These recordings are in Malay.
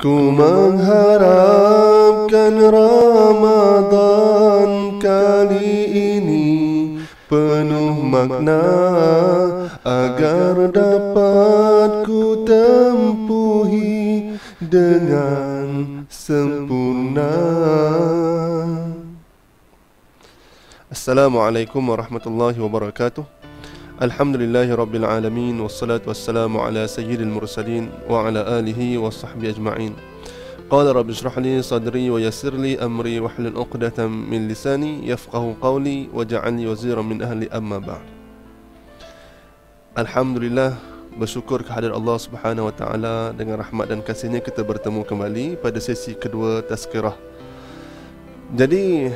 Ku mengharapkan Ramadan kali ini penuh makna, agar dapat ku tempuhi dengan sempurna. Assalamualaikum warahmatullahi wabarakatuh. Alhamdulillahi rabbil alamin, wassalatu wassalamu ala sayyidil mursalin wa ala alihi wa sahbihi ajma'in. Qala rabbi shrah li sadri wa yassir li amri wahlul 'uqdatam min lisani yafqahu qawli waj'alni waziran min ahli, amma ba'd. Alhamdulillah, bersyukur kehadirat Allah Subhanahu wa taala, dengan rahmat dan kasihnya kita bertemu kembali pada sesi kedua tazkirah. Jadi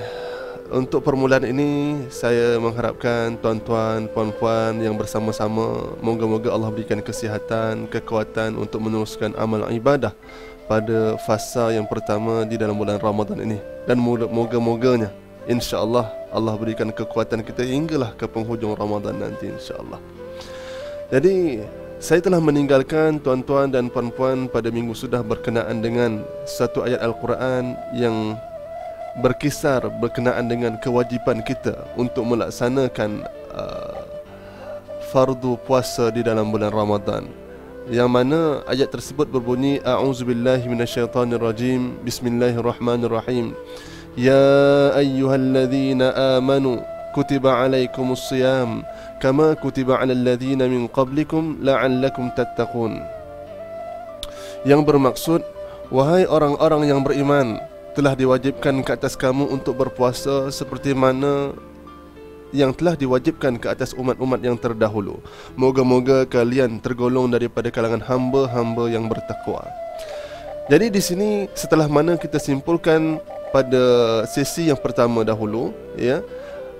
untuk permulaan ini, saya mengharapkan tuan-tuan, puan-puan yang bersama-sama, moga-moga Allah berikan kesihatan, kekuatan untuk meneruskan amal ibadah pada fasa yang pertama di dalam bulan Ramadan ini. Dan moga-moganya, insya-Allah, Allah berikan kekuatan kita hinggalah ke penghujung Ramadan nanti, insya-Allah. Jadi, saya telah meninggalkan tuan-tuan dan puan-puan pada minggu sudah berkenaan dengan satu ayat Al-Quran yang berkisar berkenaan dengan kewajipan kita untuk melaksanakan fardu puasa di dalam bulan Ramadan, yang mana ayat tersebut berbunyi, a'udzubillahi minasyaitonirrajim, bismillahirrahmanirrahim, ya ayyuhalladzina amanu kutiba alaikumusiyam kama kutiba alal ladzina min qablikum la'allakum tattaqun. Yang bermaksud, wahai orang-orang yang beriman, telah diwajibkan ke atas kamu untuk berpuasa seperti mana yang telah diwajibkan ke atas umat-umat yang terdahulu. Moga-moga kalian tergolong daripada kalangan hamba-hamba yang bertakwa. Jadi di sini, setelah mana kita simpulkan pada sesi yang pertama dahulu, ya,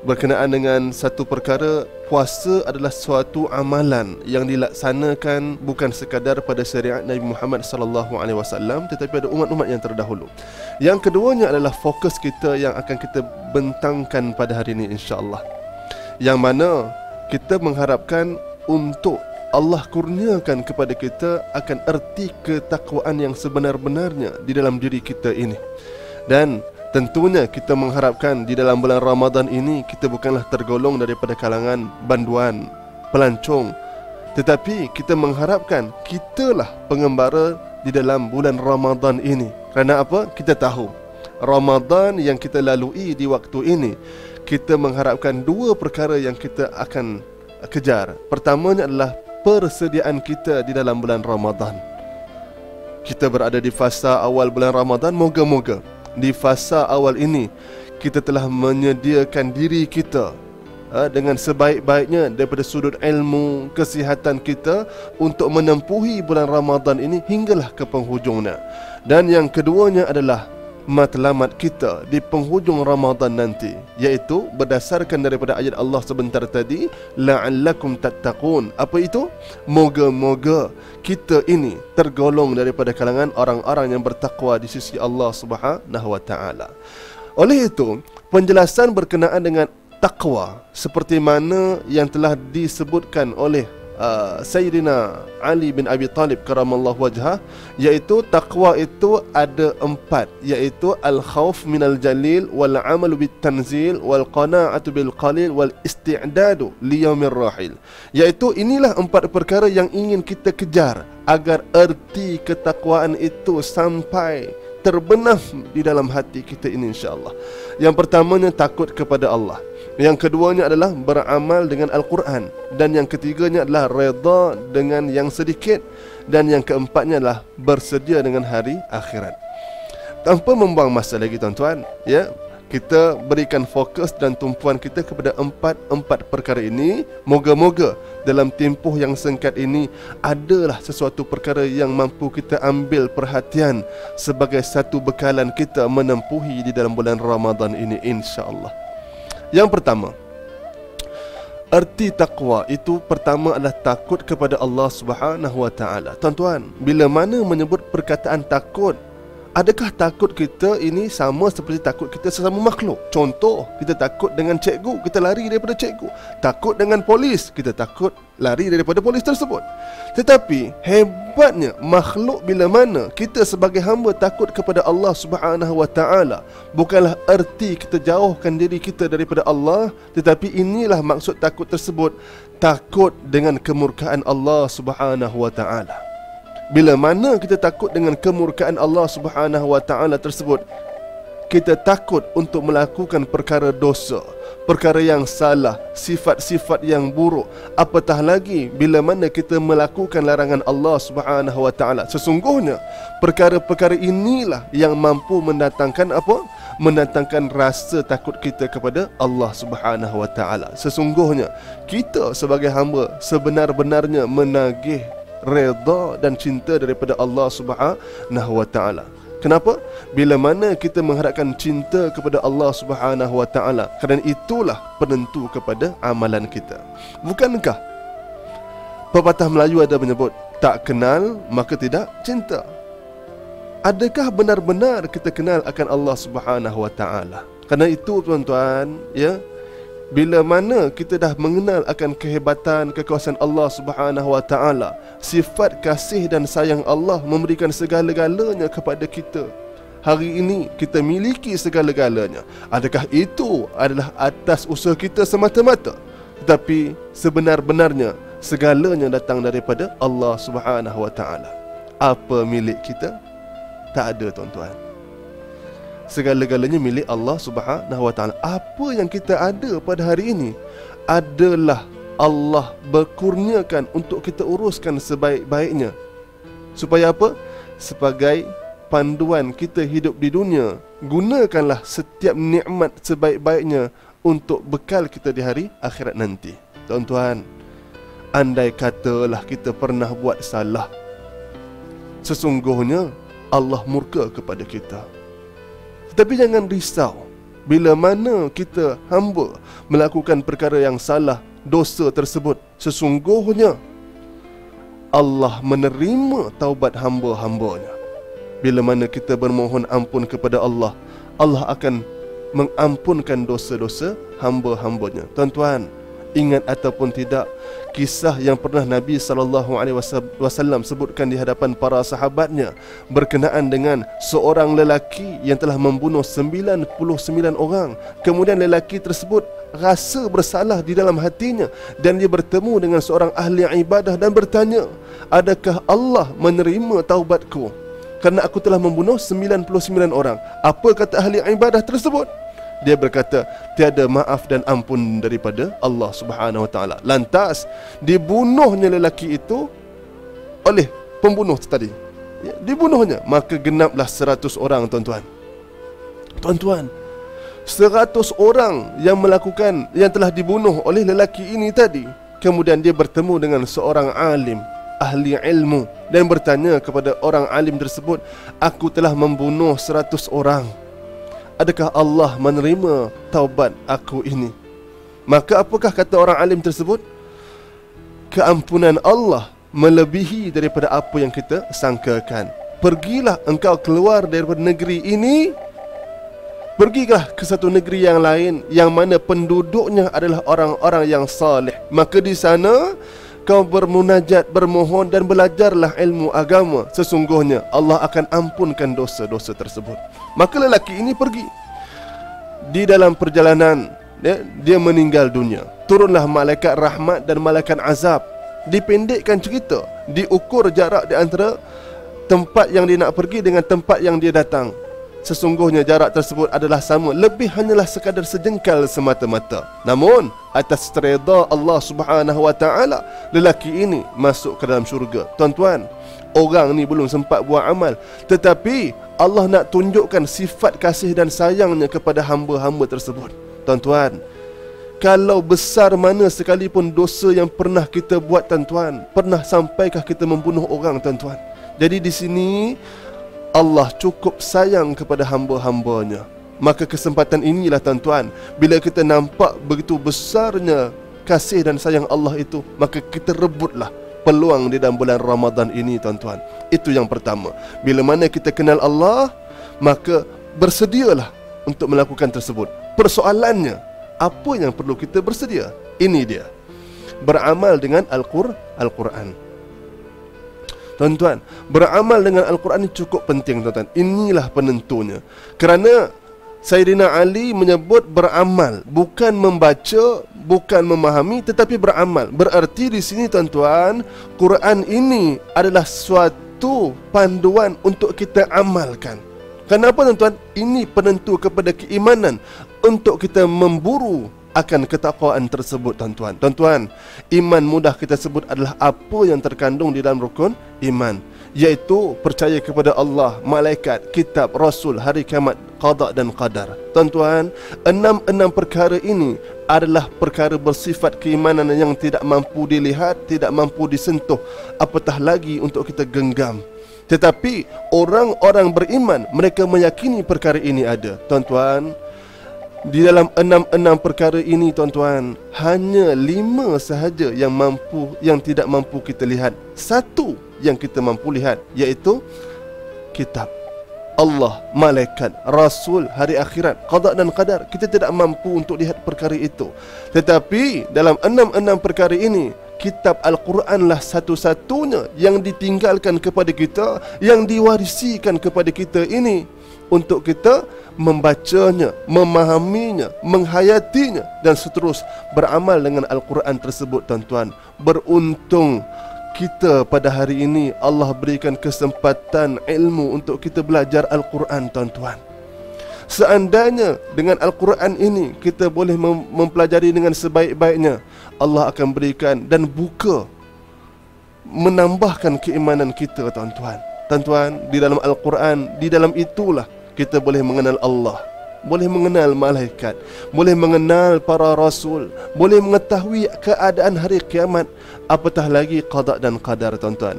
berkenaan dengan satu perkara, puasa adalah suatu amalan yang dilaksanakan bukan sekadar pada syariat Nabi Muhammad SAW, tetapi pada umat-umat yang terdahulu. Yang keduanya adalah fokus kita yang akan kita bentangkan pada hari ini, insya-Allah, yang mana kita mengharapkan untuk Allah kurniakan kepada kita akan erti ketakwaan yang sebenar-benarnya di dalam diri kita ini. Dan tentunya kita mengharapkan di dalam bulan Ramadan ini kita bukanlah tergolong daripada kalangan banduan, pelancong, tetapi kita mengharapkan kitalah pengembara di dalam bulan Ramadan ini. Kerana apa? Kita tahu Ramadan yang kita lalui di waktu ini, kita mengharapkan dua perkara yang kita akan kejar. Pertamanya adalah persediaan kita di dalam bulan Ramadan. Kita berada di fasa awal bulan Ramadan, moga-moga di fasa awal ini kita telah menyediakan diri kita dengan sebaik-baiknya daripada sudut ilmu, kesihatan kita untuk menempuhi bulan Ramadan ini hinggalah ke penghujungnya. Dan yang keduanya adalah matlamat kita di penghujung Ramadan nanti, iaitu berdasarkan daripada ayat Allah sebentar tadi, la'allakum tattaqun. Apa itu? Moga-moga kita ini tergolong daripada kalangan orang-orang yang bertakwa di sisi Allah Subhanahu wa taala. Oleh itu, penjelasan berkenaan dengan takwa seperti mana yang telah disebutkan oleh Sayyidina Ali bin Abi Talib karamallahu wajhah, iaitu takwa itu ada empat, iaitu al-khauf minal jalil, wal amalu bit tanzil, wal qana'atu bil qalil, wal isti'dadu li yaumir rahil. Iaitu inilah empat perkara yang ingin kita kejar agar erti ketakwaan itu sampai terbenam di dalam hati kita ini, insya-Allah. Yang pertamanya takut kepada Allah, yang keduanya adalah beramal dengan Al-Quran, dan yang ketiganya adalah redha dengan yang sedikit, dan yang keempatnya adalah bersedia dengan hari akhirat. Tanpa membuang masa lagi, tuan-tuan, ya, kita berikan fokus dan tumpuan kita kepada empat perkara ini. Moga-moga dalam tempoh yang singkat ini adalah sesuatu perkara yang mampu kita ambil perhatian sebagai satu bekalan kita menempuhi di dalam bulan Ramadan ini, insya-Allah. Yang pertama, erti takwa itu pertama adalah takut kepada Allah Subhanahu wa taala. Tuan-tuan, bila mana menyebut perkataan takut, Adakah takut kita ini sama seperti takut kita sesama makhluk? Contoh, kita takut dengan cikgu, kita lari daripada cikgu. Takut dengan polis, kita takut lari daripada polis tersebut. Tetapi hebatnya makhluk bila mana kita sebagai hamba takut kepada Allah Subhanahu wa taala, bukanlah erti kita jauhkan diri kita daripada Allah, tetapi inilah maksud takut tersebut, takut dengan kemurkaan Allah Subhanahu wa taala. Bila mana kita takut dengan kemurkaan Allah Subhanahu wa taala tersebut, kita takut untuk melakukan perkara dosa, perkara yang salah, sifat-sifat yang buruk. Apatah lagi bila mana kita melakukan larangan Allah Subhanahu wa taala. Sesungguhnya perkara-perkara inilah yang mampu mendatangkan apa? Mendatangkan rasa takut kita kepada Allah Subhanahu wa taala. Sesungguhnya kita sebagai hamba sebenar-benarnya menagih redha dan cinta daripada Allah Subhanahu wa taala. Kenapa? Bila mana kita mengharapkan cinta kepada Allah Subhanahu wa taala, kerana itulah penentu kepada amalan kita. Bukankah pepatah Melayu ada menyebut, tak kenal maka tidak cinta? Adakah benar-benar kita kenal akan Allah Subhanahu wa taala? Kerana itu tuan-tuan, ya, bila mana kita dah mengenal akan kehebatan, kekuasaan Allah Subhanahu wa taala, sifat kasih dan sayang Allah memberikan segala-galanya kepada kita. Hari ini kita miliki segala-galanya. Adakah itu adalah atas usaha kita semata-mata? Tetapi sebenar-benarnya segalanya datang daripada Allah Subhanahu wa taala. Apa milik kita? Tak ada, tuan-tuan. Segala-galanya milik Allah Subhanahu wa taala. Apa yang kita ada pada hari ini adalah Allah berkurniakan untuk kita uruskan sebaik-baiknya. Supaya apa? Sebagai panduan kita hidup di dunia, gunakanlah setiap nikmat sebaik-baiknya untuk bekal kita di hari akhirat nanti. Tuan-tuan, andai katalah kita pernah buat salah, sesungguhnya Allah murka kepada kita. Tetapi jangan risau, bila mana kita hamba melakukan perkara yang salah, dosa tersebut, sesungguhnya Allah menerima taubat hamba-hambanya. Bila mana kita bermohon ampun kepada Allah, Allah akan mengampunkan dosa-dosa hamba-hambanya. Tuan-tuan, ingat ataupun tidak, kisah yang pernah Nabi SAW sebutkan di hadapan para sahabatnya berkenaan dengan seorang lelaki yang telah membunuh 99 orang. Kemudian lelaki tersebut rasa bersalah di dalam hatinya, dan dia bertemu dengan seorang ahli ibadah dan bertanya, adakah Allah menerima taubatku kerana aku telah membunuh 99 orang? Apa kata ahli ibadah tersebut? Dia berkata, tiada maaf dan ampun daripada Allah Subhanahu wa taala. Lantas dibunuhnya lelaki itu oleh pembunuh tadi, ya, dibunuhnya. Maka genaplah 100 orang, tuan-tuan. Tuan-tuan, 100 orang yang melakukan, yang telah dibunuh oleh lelaki ini tadi. Kemudian dia bertemu dengan seorang alim, ahli ilmu, dan bertanya kepada orang alim tersebut, aku telah membunuh 100 orang, adakah Allah menerima taubat aku ini? Maka apakah kata orang alim tersebut? Keampunan Allah melebihi daripada apa yang kita sangkakan. Pergilah engkau keluar daripada negeri ini, pergilah ke satu negeri yang lain yang mana penduduknya adalah orang-orang yang saleh. Maka di sana kau bermunajat, bermohon dan belajarlah ilmu agama. Sesungguhnya Allah akan ampunkan dosa-dosa tersebut. Maka lelaki ini pergi. Di dalam perjalanan, dia meninggal dunia. Turunlah malaikat rahmat dan malaikat azab. Dipendekkan cerita, diukur jarak di antara tempat yang dia nak pergi dengan tempat yang dia datang. Sesungguhnya jarak tersebut adalah sama, lebih hanyalah sekadar sejengkal semata-mata. Namun atas redha Allah Subhanahu wa taala, lelaki ini masuk ke dalam syurga. Tuan-tuan, orang ni belum sempat buat amal, tetapi Allah nak tunjukkan sifat kasih dan sayangnya kepada hamba-hamba tersebut. Tuan-tuan, kalau besar mana sekalipun dosa yang pernah kita buat, tuan-tuan, pernah sampaikah kita membunuh orang, tuan-tuan? Jadi di sini Allah cukup sayang kepada hamba-hambanya. Maka kesempatan inilah, tuan-tuan, bila kita nampak begitu besarnya kasih dan sayang Allah itu, maka kita rebutlah peluang di dalam bulan Ramadan ini, tuan-tuan. Itu yang pertama. Bila mana kita kenal Allah, maka bersedialah untuk melakukan tersebut. Persoalannya, apa yang perlu kita bersedia? Ini dia, beramal dengan Al-Quran. Tuan-tuan, beramal dengan Al-Quran ini cukup penting, tuan-tuan. Inilah penentunya. Kerana Sayyidina Ali menyebut beramal, bukan membaca, bukan memahami, tetapi beramal. Berarti di sini, tuan-tuan, Quran ini adalah suatu panduan untuk kita amalkan. Kenapa, tuan-tuan? Ini penentu kepada keimanan untuk kita memburu akan ketakwaan tersebut, tuan-tuan. Tuan-tuan, iman mudah kita sebut adalah apa yang terkandung di dalam rukun iman, iaitu percaya kepada Allah, malaikat, kitab, rasul, hari kiamat, qada dan qadar. Tuan-tuan, enam perkara ini adalah perkara bersifat keimanan yang tidak mampu dilihat, tidak mampu disentuh, apatah lagi untuk kita genggam. Tetapi orang-orang beriman, mereka meyakini perkara ini ada. Tuan-tuan, di dalam enam perkara ini, tuan-tuan, hanya 5 sahaja yang tidak mampu kita lihat. Satu yang kita mampu lihat, iaitu kitab, Allah, malaikat, rasul, hari akhirat, qada dan qadar. Kita tidak mampu untuk lihat perkara itu. Tetapi dalam enam perkara ini, kitab Al-Quranlah satu-satunya yang ditinggalkan kepada kita, yang diwarisikan kepada kita ini, untuk kita membacanya, memahaminya, menghayatinya, dan seterus beramal dengan Al-Quran tersebut, tuan-tuan. Beruntung kita pada hari ini Allah berikan kesempatan ilmu untuk kita belajar Al-Quran, tuan-tuan. Seandainya dengan Al-Quran ini kita boleh mempelajari dengan sebaik-baiknya, Allah akan berikan dan buka, menambahkan keimanan kita, tuan-tuan. Tuan-tuan, di dalam Al-Quran, di dalam itulah kita boleh mengenal Allah, boleh mengenal malaikat, boleh mengenal para rasul, boleh mengetahui keadaan hari kiamat, apatah lagi qada dan qadar, tuan-tuan.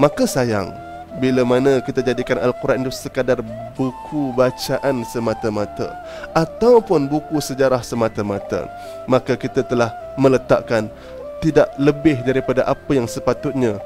Maka sayang bila mana kita jadikan Al-Quran itu sekadar buku bacaan semata-mata, ataupun buku sejarah semata-mata, maka kita telah meletakkan tidak lebih daripada apa yang sepatutnya,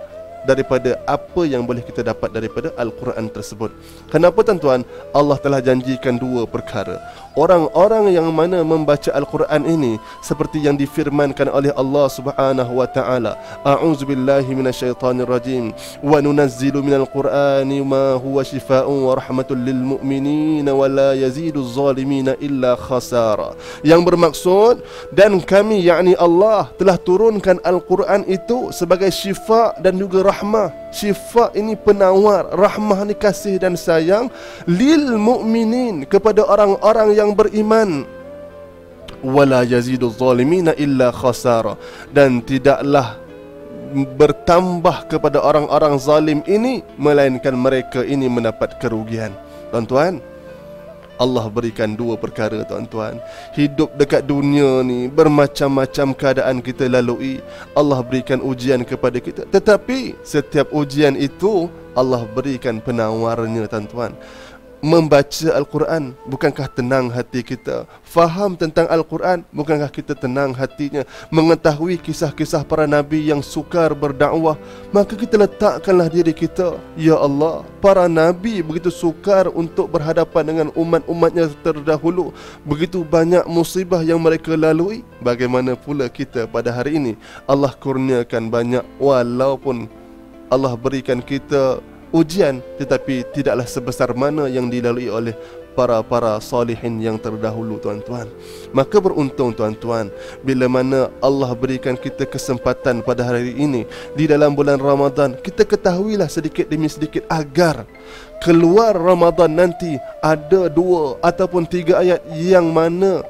daripada apa yang boleh kita dapat daripada Al-Quran tersebut. Kenapa, tuan-tuan? Allah telah janjikan 2 perkara. Orang-orang yang mana membaca Al-Quran ini, seperti yang difirmankan oleh Allah Subhanahu wa taala, a'udzubillahi minasyaitonir rajim, wa nunazzilu minal qur'ani ma huwa shifaa'un wa rahmatul lil mu'minina wa la yaziduz zalimina illa khasara. Yang bermaksud, dan kami, yakni Allah, telah turunkan Al-Quran itu sebagai syifa dan juga rahmah. Syifa ini penawar, rahmah ni kasih dan sayang, lil mu'minin, kepada orang-orang yang beriman, wala yaziduz zalimina illa khasara, dan tidaklah bertambah kepada orang-orang zalim ini melainkan mereka ini mendapat kerugian. Tuan-tuan, Allah berikan 2 perkara, tuan-tuan. Hidup dekat dunia ni bermacam-macam keadaan kita lalui, Allah berikan ujian kepada kita. Tetapi setiap ujian itu Allah berikan penawarnya, tuan-tuan. Membaca Al-Quran, bukankah tenang hati kita? Faham tentang Al-Quran, bukankah kita tenang hatinya? Mengetahui kisah-kisah para Nabi yang sukar berdakwah, maka kita letakkanlah diri kita, ya Allah, para Nabi begitu sukar untuk berhadapan dengan umat-umatnya terdahulu, begitu banyak musibah yang mereka lalui. Bagaimana pula kita pada hari ini? Allah kurniakan banyak, walaupun Allah berikan kita ujian, tetapi tidaklah sebesar mana yang dilalui oleh para salihin yang terdahulu, tuan-tuan. Maka beruntung, tuan-tuan, bila mana Allah berikan kita kesempatan pada hari ini di dalam bulan Ramadan, kita ketahuilah sedikit demi sedikit agar keluar Ramadan nanti ada 2 ataupun 3 ayat yang mana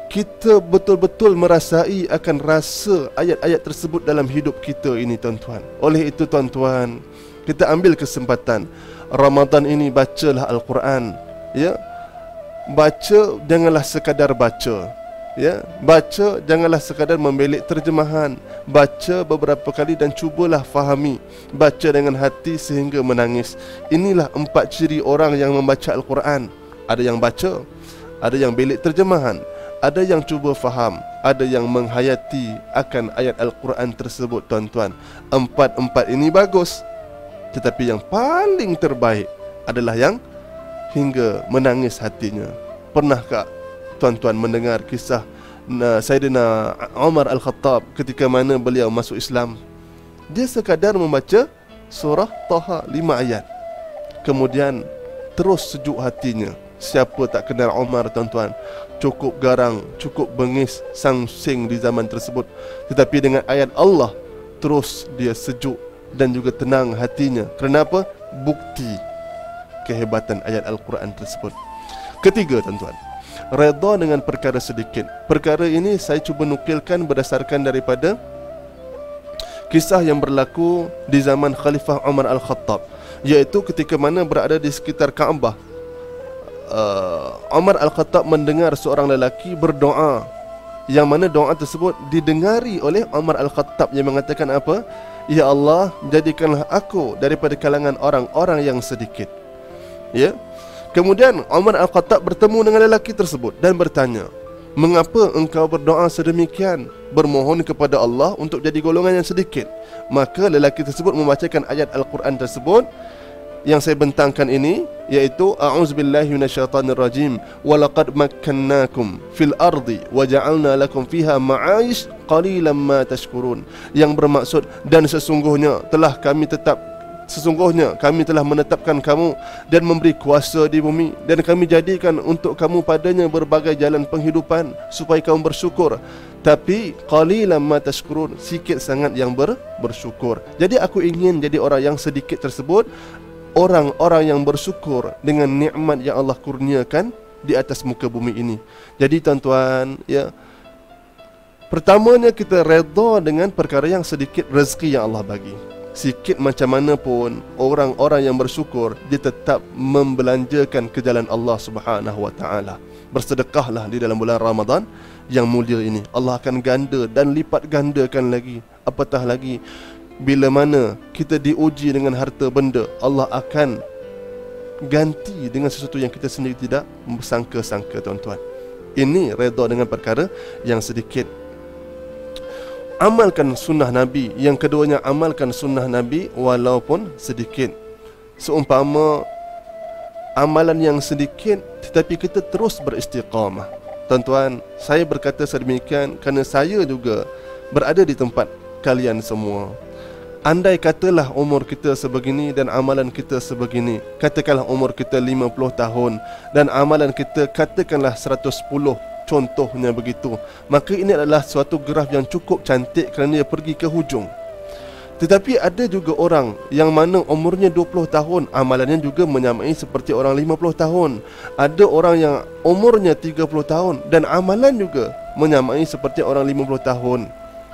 kita betul-betul merasai akan rasa ayat-ayat tersebut dalam hidup kita ini, tuan-tuan. Oleh itu, tuan-tuan, kita ambil kesempatan Ramadan ini, bacalah Al-Quran, ya. Baca, janganlah sekadar baca, ya. Baca, janganlah sekadar membelik terjemahan. Baca beberapa kali dan cubalah fahami. Baca dengan hati sehingga menangis. Inilah 4 ciri orang yang membaca Al-Quran. Ada yang baca, ada yang belik terjemahan, ada yang cuba faham, ada yang menghayati akan ayat Al-Quran tersebut, tuan-tuan. 4 ini bagus, tetapi yang paling terbaik adalah yang hingga menangis hatinya. Pernahkah tuan-tuan mendengar kisah Sayyidina Umar Al-Khattab ketika mana beliau masuk Islam? Dia sekadar membaca surah Taha 5 ayat, kemudian terus sejuk hatinya. Siapa tak kenal Umar, tuan-tuan? Cukup garang, cukup bengis, sangsing di zaman tersebut, tetapi dengan ayat Allah terus dia sejuk dan juga tenang hatinya. Kenapa? Bukti kehebatan ayat Al-Quran tersebut. Ketiga, tuan-tuan, redha dengan perkara sedikit. Perkara ini saya cuba nukilkan berdasarkan daripada kisah yang berlaku di zaman Khalifah Umar Al-Khattab, iaitu ketika mana berada di sekitar Kaabah, Umar Al-Khattab mendengar seorang lelaki berdoa, yang mana doa tersebut didengari oleh Umar Al-Khattab, yang mengatakan apa? Ya Allah, jadikanlah aku daripada kalangan orang-orang yang sedikit. Ya. Kemudian Umar Al-Khattab bertemu dengan lelaki tersebut dan bertanya, mengapa engkau berdoa sedemikian, bermohon kepada Allah untuk jadi golongan yang sedikit? Maka lelaki tersebut membacakan ayat Al-Quran tersebut yang saya bentangkan ini, iaitu a'udzubillahi minasyaitonirrajim, walaqad makkannakum fil ardi waja'alna lakum fiha ma'aish qalilan ma tashkurun, yang bermaksud dan sesungguhnya kami telah menetapkan kamu dan memberi kuasa di bumi, dan kami jadikan untuk kamu padanya berbagai jalan penghidupan supaya kamu bersyukur. Tapi qalilan ma tashkurun, sikit sangat yang bersyukur. Jadi aku ingin jadi orang yang sedikit tersebut, orang-orang yang bersyukur dengan nikmat yang Allah kurniakan di atas muka bumi ini. Jadi tuan-tuan, ya, pertamanya kita redha dengan perkara yang sedikit rezeki yang Allah bagi. Sikit macam mana pun, orang-orang yang bersyukur dia tetap membelanjakan ke jalan Allah Subhanahu wa taala. Bersedekahlah di dalam bulan Ramadan yang mulia ini. Allah akan ganda dan lipat gandakan lagi. Apatah lagi bila mana kita diuji dengan harta benda, Allah akan ganti dengan sesuatu yang kita sendiri tidak sangka-sangka, tuan-tuan. Ini redha dengan perkara yang sedikit. Amalkan sunnah Nabi. Yang keduanya, amalkan sunnah Nabi walaupun sedikit. Seumpama amalan yang sedikit tetapi kita terus beristiqamah. Tuan-tuan, saya berkata sedemikian kerana saya juga berada di tempat kalian semua. Andai katalah umur kita sebegini dan amalan kita sebegini, katakanlah umur kita 50 tahun dan amalan kita katakanlah 110, contohnya begitu, maka ini adalah suatu graf yang cukup cantik kerana dia pergi ke hujung. Tetapi ada juga orang yang mana umurnya 20 tahun, amalannya juga menyamai seperti orang 50 tahun. Ada orang yang umurnya 30 tahun dan amalan juga menyamai seperti orang 50 tahun.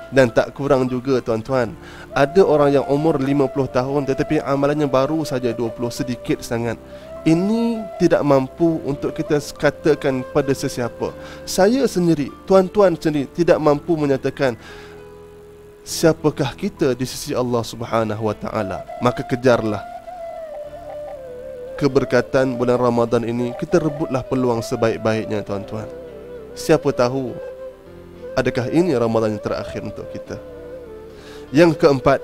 Dan tak kurang juga, tuan-tuan, ada orang yang umur 50 tahun tetapi amalannya baru saja 20, sedikit sangat. Ini tidak mampu untuk kita katakan pada sesiapa. Saya sendiri, tuan-tuan sendiri tidak mampu menyatakan siapakah kita di sisi Allah Subhanahu wa taala. Maka kejarlah keberkatan bulan Ramadan ini. Kita rebutlah peluang sebaik-baiknya, tuan-tuan. Siapa tahu adakah ini Ramadan yang terakhir untuk kita. Yang keempat,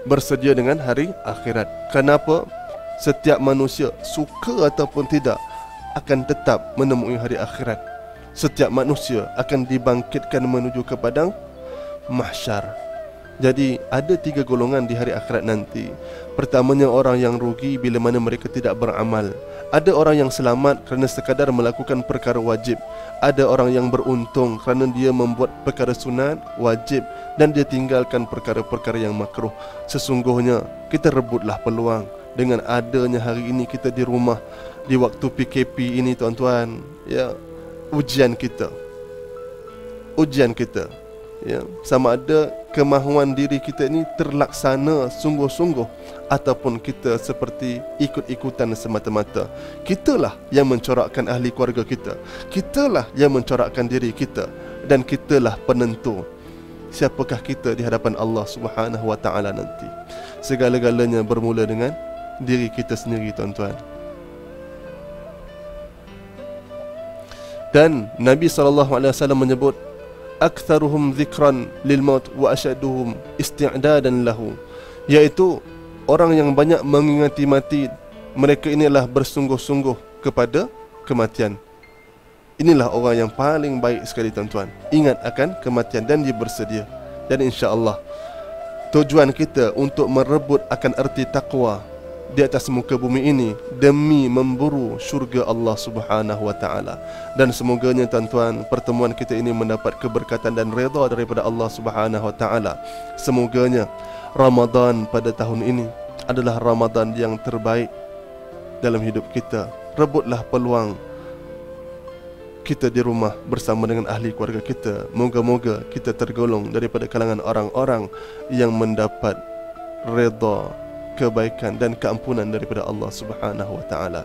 bersedia dengan hari akhirat. Kenapa? Setiap manusia, suka ataupun tidak, akan tetap menemui hari akhirat. Setiap manusia akan dibangkitkan menuju ke padang mahsyar. Jadi ada 3 golongan di hari akhirat nanti. Pertamanya orang yang rugi bila mana mereka tidak beramal. Ada orang yang selamat kerana sekadar melakukan perkara wajib. Ada orang yang beruntung kerana dia membuat perkara sunat, wajib, dan dia tinggalkan perkara-perkara yang makruh. Sesungguhnya kita rebutlah peluang dengan adanya hari ini kita di rumah di waktu PKP ini, tuan-tuan. Ya, ujian kita, ya, sama ada kemahuan diri kita ini terlaksana sungguh-sungguh ataupun kita seperti ikut-ikutan semata-mata. Kitalah yang mencorakkan ahli keluarga kita, kitalah yang mencorakkan diri kita, dan kitalah penentu siapakah kita di hadapan Allah Subhanahu wa taala nanti. Segala-galanya bermula dengan diri kita sendiri, tuan-tuan. Dan Nabi SAW menyebut aktsaruhum dzikran lil maut wa asyaduhum isti'dadan lahu, iaitu orang yang banyak mengingati mati Mereka inilah bersungguh-sungguh kepada kematian. Inilah orang yang paling baik sekali tuan-tuan. Ingat akan kematian dan dia bersedia. Dan insya-Allah tujuan kita untuk merebut akan erti taqwa di atas muka bumi ini demi memburu syurga Allah Subhanahu wa taala. Dan semoganya tuan-tuan, pertemuan kita ini mendapat keberkatan dan redha daripada Allah Subhanahu wa taala. Semoganya Ramadan pada tahun ini adalah Ramadan yang terbaik dalam hidup kita. Rebutlah peluang kita di rumah bersama dengan ahli keluarga kita. Moga-moga kita tergolong daripada kalangan orang-orang yang mendapat redha, kebaikan dan keampunan daripada Allah Subhanahu wa taala.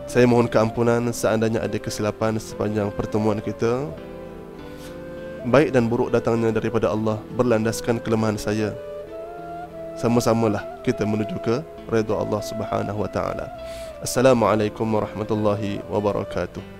Saya mohon keampunan seandainya ada kesilapan sepanjang pertemuan kita. Baik dan buruk datangnya daripada Allah, berlandaskan kelemahan saya. Sama-samalah kita menuju ke redha Allah Subhanahu wa taala. Assalamualaikum warahmatullahi wabarakatuh.